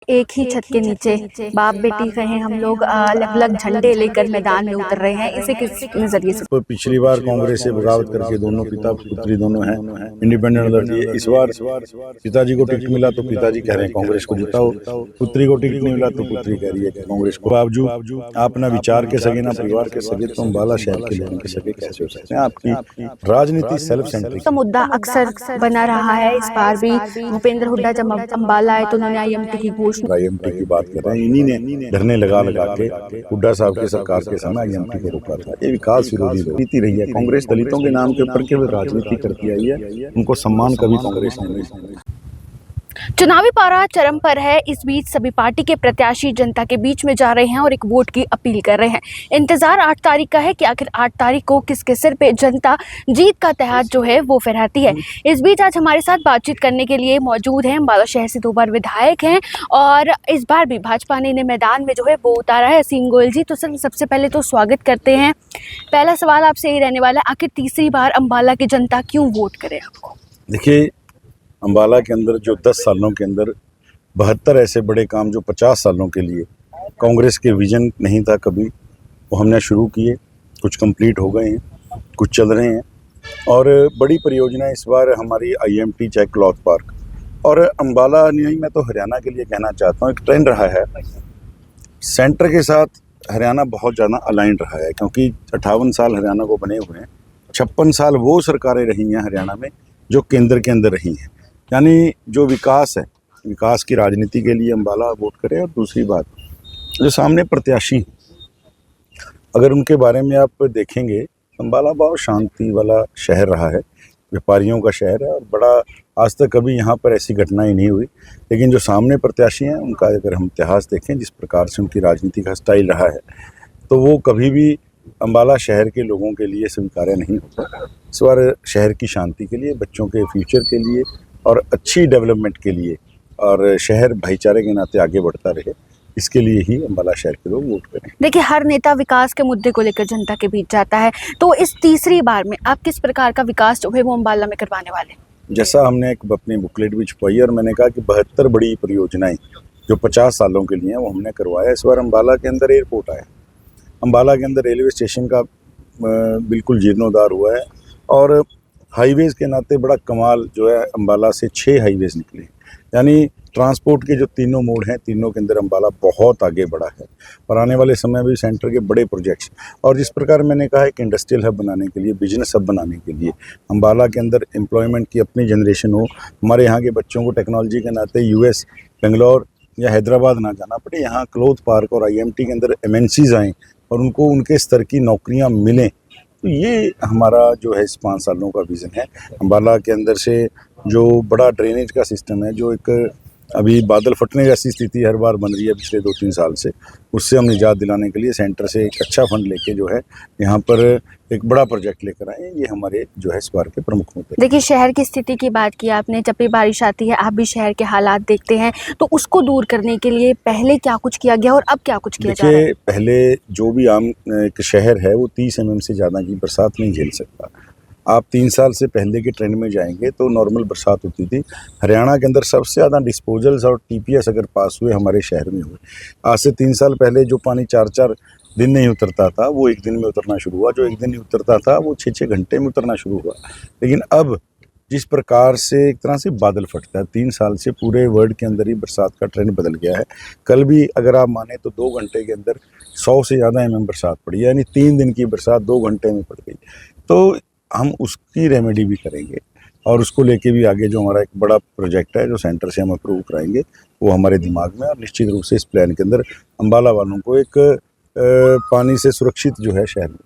एक ही छत के नीचे बाप बेटी कहें हम लोग अलग अलग झंडे लेकर मैदान में उतर रहे हैं, इसे किस नजरिए से? तो पिछली बार कांग्रेस से बगावत करके दोनों पिता पुत्री दोनों हैं, इंडिपेंडेंट लड़ती है। इस बार पिताजी को टिकट मिला तो पिताजी कह रहे हैं कांग्रेस को जिताओ, पुत्री को टिकट नहीं मिला तो पुत्री कह रही है कि कांग्रेस को। बावजूद आप ना विचार के सगे ना परिवार के सगे, तो अम्बाला शहर के लोगों के सगे कैसे हो सकते हैं? आपकी राजनीति सेल्फ सेंट्रिक का मुद्दा अक्सर बना रहा है। इस बार भी भूपेंद्र हुड्डा जब अम्बाला आए तो उन्होंने IMT की घोषणा, IMT की बात कर रहे हैं, इन्हीं ने धरने लगा के हुड्डा साहब की सरकार के समय IMT को रोका था। ये विकास विरोधी नीति रही है। कांग्रेस दलितों के नाम के ऊपर केवल राजनीति करती आई है, उनको सम्मान कभी कांग्रेस ने नहीं दिया। चुनावी पारा चरम पर है। इस बीच सभी पार्टी के प्रत्याशी जनता के बीच में जा रहे हैं और एक वोट की अपील कर रहे हैं। इंतजार 8 तारीख का है कि आखिर 8 तारीख को किसके सिर पे जनता जीत का तहत जो है वो फहराती है। इस बीच आज हमारे साथ बातचीत करने के लिए मौजूद हैं, अम्बाला शहर से 2 बार विधायक हैं और इस बार भी भाजपा ने इन्हें मैदान में जो है वो उतारा है, असीम गोयल जी। तो सर सबसे पहले तो स्वागत करते हैं। पहला सवाल आपसे यही रहने वाला है, आखिर तीसरी बार अम्बाला की जनता क्यों वोट करे आपको? देखिए, अम्बाला के अंदर जो 10 सालों के अंदर 72 ऐसे बड़े काम जो 50 सालों के लिए कांग्रेस के विजन नहीं था कभी, वो हमने शुरू किए। कुछ कंप्लीट हो गए हैं, कुछ चल रहे हैं और बड़ी परियोजना इस बार हमारी IMT चाहे क्लॉथ पार्क और अम्बाला नहीं, मैं तो हरियाणा के लिए कहना चाहता हूँ, एक ट्रेंड रहा है सेंटर के साथ हरियाणा बहुत ज़्यादा अलाइंड रहा है, क्योंकि 58 साल हरियाणा को बने हुए हैं। 56 साल वो सरकारें रही हैं हरियाणा में जो केंद्र के अंदर रही हैं, यानी जो विकास है, विकास की राजनीति के लिए अम्बाला वोट करें। और दूसरी बात, जो सामने प्रत्याशी हैं, अगर उनके बारे में आप देखेंगे, अम्बाला बहुत शांति वाला शहर रहा है, व्यापारियों का शहर है और बड़ा आज तक कभी यहाँ पर ऐसी घटनाएं नहीं हुई। लेकिन जो सामने प्रत्याशी हैं उनका अगर हम इतिहास देखें, जिस प्रकार से उनकी राजनीति का स्टाइल रहा है, तो वो कभी भी अम्बाला शहर के लोगों के लिए स्वीकार्य नहीं होता। इस बार शहर की शांति के लिए, बच्चों के फ्यूचर के लिए और अच्छी डेवलपमेंट के लिए और शहर भाईचारे के नाते आगे बढ़ता रहे, इसके लिए ही अम्बाला शहर के लोग वोट करें। देखिए, हर नेता विकास के मुद्दे को लेकर जनता के बीच जाता है, तो इस तीसरी बार में आप किस प्रकार का विकास जो है वो अम्बाला में करवाने वाले? जैसा हमने एक अपनी बुकलेट भी छुपाई और मैंने कहा कि 72 बड़ी परियोजनाएं जो 50 सालों के लिए हैं वो हमने करवाया। इस बार अम्बाला के अंदर एयरपोर्ट आया, अम्बाला के अंदर रेलवे स्टेशन का बिल्कुल जीर्णोद्धार हुआ है और हाईवेज़ के नाते बड़ा कमाल जो है, अम्बाला से 6 हाईवेज़ निकले, यानी ट्रांसपोर्ट के जो तीनों मोड हैं, तीनों के अंदर अम्बाला बहुत आगे बढ़ा है और आने वाले समय में सेंटर के बड़े प्रोजेक्ट्स और जिस प्रकार मैंने कहा है कि इंडस्ट्रियल हब बनाने के लिए, बिजनेस हब बनाने के लिए, अम्बाला के अंदर एम्प्लॉयमेंट की अपनी जनरेशन हो, हमारे यहाँ के बच्चों को टेक्नोलॉजी के नाते US, बेंगलोर या हैदराबाद ना जाना पड़े, यहाँ क्लॉथ पार्क और IMT के अंदर MNCs आएँ और उनको उनके स्तर की नौकरियाँ मिलें। तो ये हमारा जो है इस 5 सालों का विज़न है। अम्बाला के अंदर से जो बड़ा ड्रेनेज का सिस्टम है, जो एक अभी बादल फटने जैसी स्थिति हर बार बन रही है पिछले 2-3 साल से, उससे हम निजात दिलाने के लिए सेंटर से एक अच्छा फंड लेके जो है यहाँ पर एक बड़ा प्रोजेक्ट लेकर आए। ये हमारे जो है इस बार के प्रमुख मुद्दे। देखिए, शहर की स्थिति की बात की आपने, जब भी बारिश आती है आप भी शहर के हालात देखते हैं, तो उसको दूर करने के लिए पहले क्या कुछ किया गया और अब क्या कुछ किया जा रहा है? पहले जो भी आम एक शहर है वो 30 mm से ज़्यादा की बरसात नहीं झेल सकता। आप 3 साल से पहले के ट्रेंड में जाएंगे तो नॉर्मल बरसात होती थी। हरियाणा के अंदर सबसे ज़्यादा डिस्पोजल्स और TPS अगर पास हुए हमारे शहर में हुए। आज से 3 साल पहले जो पानी 4-4 दिन नहीं उतरता था वो 1 दिन में उतरना शुरू हुआ, जो 1 दिन नहीं उतरता था वो 6-6 घंटे में उतरना शुरू हुआ। लेकिन अब जिस प्रकार से एक तरह से बादल फटता है, 3 साल से पूरे वर्ल्ड के अंदर ही बरसात का ट्रेंड बदल गया है। कल भी अगर आप माने तो 2 घंटे के अंदर 100 से ज़्यादा mm बरसात पड़ी, यानी 3 दिन की बरसात 2 घंटे में पड़ गई। तो हम उसकी रेमेडी भी करेंगे और उसको लेके भी आगे जो हमारा एक बड़ा प्रोजेक्ट है जो सेंटर से हम अप्रूव कराएंगे वो हमारे दिमाग में, और निश्चित रूप से इस प्लान के अंदर अम्बाला वालों को एक पानी से सुरक्षित जो है शहर में।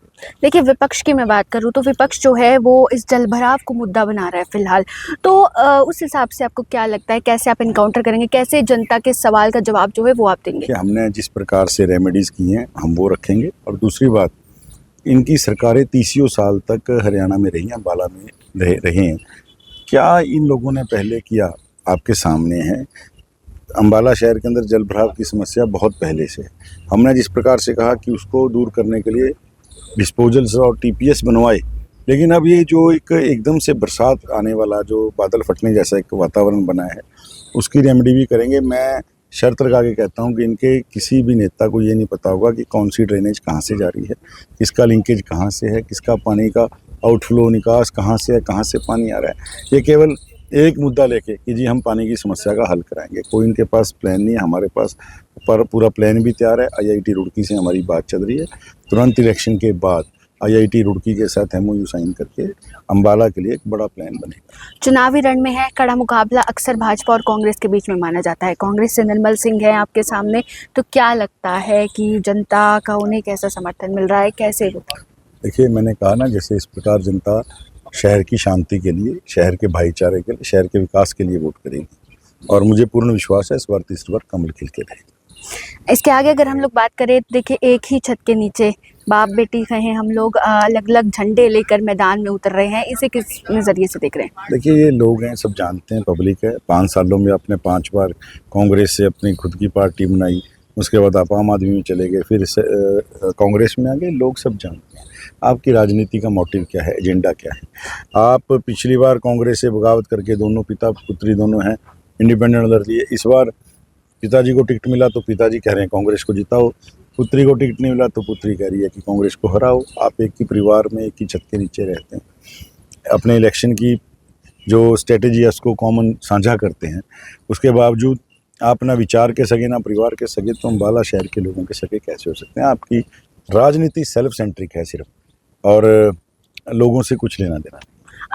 देखिए, विपक्ष की मैं बात करूं तो विपक्ष जो है वो इस जलभराव को मुद्दा बना रहा है फिलहाल, तो उस हिसाब से आपको क्या लगता है, कैसे आप इनकाउंटर करेंगे, कैसे जनता के सवाल का जवाब जो है वो आप देंगे? हमने जिस प्रकार से रेमेडीज़ की हैं हम वो रखेंगे। और दूसरी बात, इनकी सरकारें 30 साल तक हरियाणा में रही हैं, अम्बाला में रहे हैं, क्या इन लोगों ने पहले किया आपके सामने है। अम्बाला शहर के अंदर जल भराव की समस्या बहुत पहले से है। हमने जिस प्रकार से कहा कि उसको दूर करने के लिए डिस्पोजल्स और TPS बनवाए, लेकिन अब ये जो एकदम से बरसात आने वाला जो बादल फटने जैसा एक वातावरण बना है उसकी रेमेडी भी करेंगे। मैं शर्त लगा के कहता हूँ कि इनके किसी भी नेता को ये नहीं पता होगा कि कौन सी ड्रेनेज कहाँ से जा रही है, किसका लिंकेज कहाँ से है, किसका पानी का आउटफ्लो निकास कहाँ से है, कहाँ से पानी आ रहा है। ये केवल एक मुद्दा लेके कि जी हम पानी की समस्या का हल कराएंगे, कोई इनके पास प्लान नहीं है। हमारे पास पर पूरा प्लान भी तैयार है। आईआईटी रुड़की से हमारी बात चल रही है, तुरंत इलेक्शन के बाद आईआईटी रुड़की के साथ एमओयू साइन करके अंबाला के लिए एक बड़ा प्लान बनेगा। चुनावी रण में है कड़ा मुकाबला, अक्सर भाजपा और कांग्रेस के बीच में माना जाता है। कांग्रेस से निर्मल सिंह है आपके सामने, तो क्या लगता है कि जनता का उन्हें कैसा समर्थन मिल रहा है, कैसे देखिए, मैंने कहा ना, जैसे इस प्रकार जनता शहर की शांति के लिए, शहर के भाईचारे के लिए, शहर के विकास के लिए वोट करेगी और मुझे पूर्ण विश्वास है इस बार तीसरी बार कमल खिल के रहेगी। इसके आगे अगर हम लोग बात करें, देखिए एक ही छत के नीचे बाप बेटी कहें हम लोग अलग अलग झंडे लेकर मैदान में उतर रहे हैं, इसे किस नज़रिए से देख रहे हैं? देखिए, ये लोग हैं, सब जानते हैं, पब्लिक है। 5 सालों में आपने 5 बार कांग्रेस से अपनी खुद की पार्टी बनाई, उसके बाद आप आम आदमी में चले गए, फिर कांग्रेस में आ गए। लोग सब जानते हैं आपकी राजनीति का मोटिव क्या है, एजेंडा क्या है। आप पिछली बार कांग्रेस से बगावत करके दोनों पिता पुत्री दोनों हैं इंडिपेंडेंट लड़ लिए। इस बार पिताजी को टिकट मिला तो पिताजी कह रहे हैं कांग्रेस को जिताओ, पुत्री को टिकट नहीं मिला तो पुत्री कह रही है कि कांग्रेस को हराओ। आप एक ही परिवार में एक ही छत के नीचे रहते हैं, अपने इलेक्शन की जो स्ट्रेटेजी है उसको कॉमन साझा करते हैं, उसके बावजूद आप ना विचार के सगे ना परिवार के सगे, तो अंबाला शहर के लोगों के सगे कैसे हो सकते हैं? आपकी राजनीति सेल्फ सेंट्रिक है सिर्फ, और लोगों से कुछ लेना देना।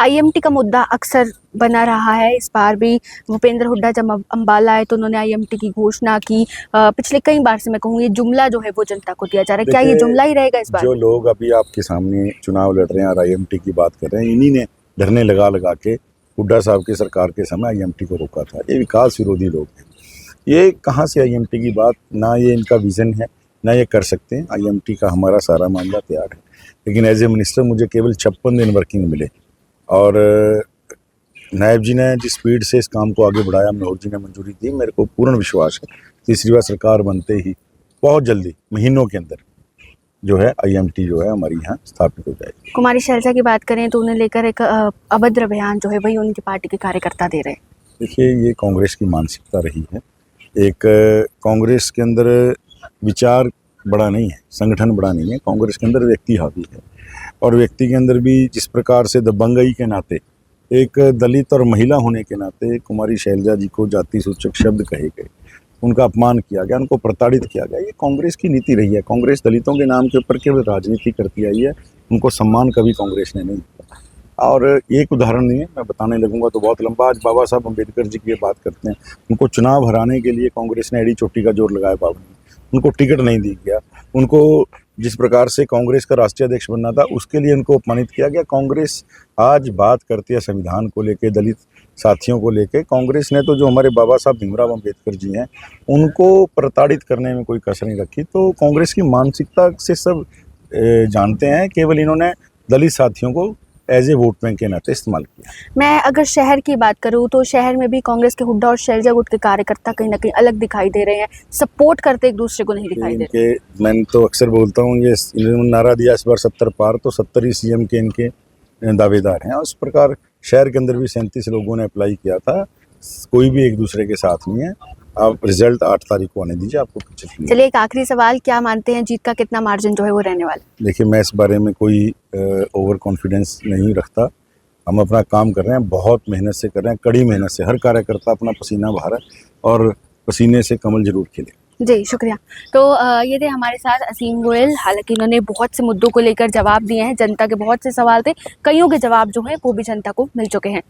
आईएमटी का मुद्दा अक्सर बना रहा है। इस बार भी भूपेंद्र हुड्डा जब अंबाला आए तो उन्होंने आईएमटी की घोषणा की। पिछले कई बार से मैं कहूँ ये जुमला जो है वो जनता को दिया जा रहा है, क्या ये जुमला ही रहेगा इस बार? जो लोग अभी आपके सामने चुनाव लड़ रहे हैं और आईएमटी की बात कर रहे हैं, इन्हीं ने धरने लगा लगा के हुड्डा साहब की सरकार के समय आईएमटी को रोका था। ये विकास विरोधी लोग हैं। ये कहाँ से आईएमटी की बात, ना ये इनका विजन है ना ये कर सकते हैं। आईएमटी का हमारा सारा मामला तैयार है, लेकिन एज ए मिनिस्टर मुझे केवल 56 दिन वर्किंग मिले और नायब जी ने जिस स्पीड से इस काम को आगे बढ़ाया, मनोहर जी ने मंजूरी दी, मेरे को पूर्ण विश्वास है तीसरी बार सरकार बनते ही बहुत जल्दी महीनों के अंदर जो है आईएमटी जो है हमारी यहाँ स्थापित हो जाएगी। कुमारी शैलजा की बात करें तो उन्हें लेकर एक अभद्र बयान जो है वही उनकी पार्टी के कार्यकर्ता दे रहे हैं। देखिए, ये कांग्रेस की मानसिकता रही है। एक कांग्रेस के अंदर विचार बड़ा नहीं है, संगठन बड़ा नहीं है, कांग्रेस के अंदर व्यक्ति हावी है और व्यक्ति के अंदर भी जिस प्रकार से दबंगई के नाते, एक दलित और महिला होने के नाते कुमारी शैलजा जी को जाति सूचक शब्द कहे गए, उनका अपमान किया गया, उनको प्रताड़ित किया गया। ये कांग्रेस की नीति रही है। कांग्रेस दलितों के नाम के ऊपर केवल राजनीति करती आई है, उनको सम्मान कभी कांग्रेस ने नहीं दिया। और एक उदाहरण नहीं है, मैं बताने लगूंगा तो बहुत लंबा। आज बाबा साहब अम्बेडकर जी की बात करते हैं, उनको चुनाव हराने के लिए कांग्रेस ने एड़ी चोटी का जोर लगाया बाबू ने, उनको टिकट नहीं दी गया। उनको जिस प्रकार से कांग्रेस का राष्ट्रीय अध्यक्ष बनना था उसके लिए उनको अपमानित किया गया। कांग्रेस आज बात करती है संविधान को लेके, दलित साथियों को लेके। कांग्रेस ने तो जो हमारे बाबा साहब भीमराव अम्बेडकर जी हैं उनको प्रताड़ित करने में कोई कसर नहीं रखी। तो कांग्रेस की मानसिकता से सब जानते हैं, केवल इन्होंने दलित साथियों को एज ए वोट बैंक के नाते इस्तेमाल किया। मैं अगर शहर की बात करूं तो शहर में भी कांग्रेस के हुड्डा और शैलजा गुट के कार्यकर्ता कहीं ना कहीं अलग दिखाई दे रहे हैं, सपोर्ट करते एक दूसरे को नहीं दिखाई दे रहे। मैंने तो अक्सर बोलता हूँ, ये इन्होंने नारा दिया इस बार 70 पार, तो 70 ही सीएम के इनके दावेदार हैं। उस प्रकार शहर के अंदर भी 37 लोगों ने अप्लाई किया था, कोई भी एक दूसरे के साथ नहीं है। आप रिजल्ट 8 तारीख को आने दीजिए, आपको कुछ। चलिए एक आखिरी सवाल, क्या मानते हैं जीत का कितना मार्जिन जो है वो रहने वाला? देखिए, मैं इस बारे में कोई ओवर कॉन्फिडेंस नहीं रखता। हम अपना काम कर रहे हैं, बहुत मेहनत से कर रहे हैं, कड़ी मेहनत से। हर कार्यकर्ता अपना पसीना बहा रहा है और पसीने से कमल जरूर खिले। जी शुक्रिया। तो ये थे हमारे साथ असीम गोयल। हालांकि इन्होंने बहुत से मुद्दों को लेकर जवाब दिए हैं, जनता के बहुत से सवाल थे, कईयों के जवाब जो हैं वो भी जनता को मिल चुके हैं।